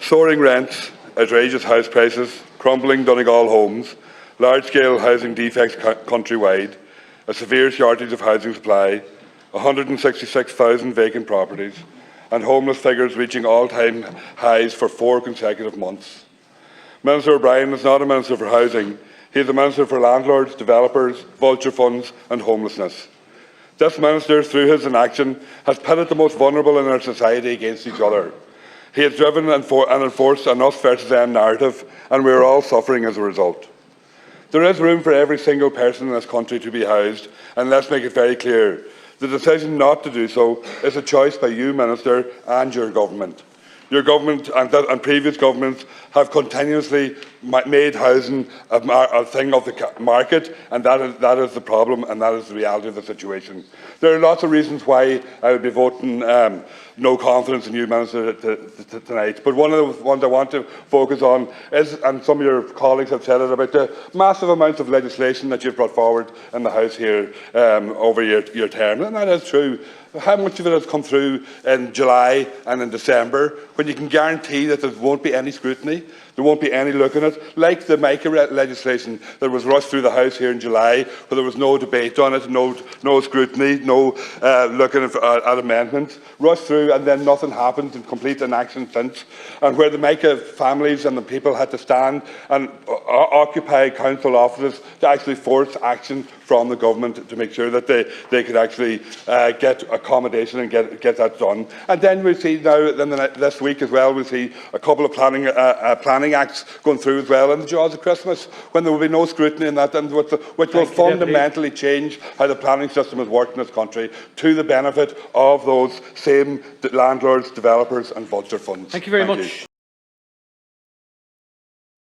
Soaring rents, outrageous house prices, crumbling Donegal homes, large-scale housing defects countrywide, a severe shortage of housing supply, 166,000 vacant properties, and homeless figures reaching all-time highs for 4 consecutive months. Minister O'Brien is not a minister for housing. He is a minister for landlords, developers, vulture funds and homelessness. This minister, through his inaction, has pitted the most vulnerable in our society against each other. He has driven and enforced an us versus them narrative, and we are all suffering as a result. There is room for every single person in this country to be housed, and let's make it very clear. The decision not to do so is a choice by you, Minister, and your government. Your government and previous governments have continuously made housing a thing of the market, and that is the problem, and that is the reality of the situation. There are lots of reasons why I would be voting no confidence in you, Minister, tonight. But one of the ones I want to focus on is, and some of your colleagues have said it, about the massive amounts of legislation that you've brought forward in the House here over your term. And that is true. How much of it has come through in July and in December, when you can guarantee that there won't be any scrutiny, there won't be any look at it, like the MICA legislation that was rushed through the House here in July, where there was no debate on it, no scrutiny, no looking at amendments, rushed through and then nothing happened in complete inaction since, and where the MICA families and the people had to stand and occupy council offices to actually force action from the government to make sure that they could actually get accommodation and get that done. And then we see now, this week as well, we see a couple of planning acts going through as well in the jaws of Christmas, when there will be no scrutiny in that, and which will fundamentally change how the planning system has worked in this country to the benefit of those same landlords, developers and vulture funds. Thank you very much.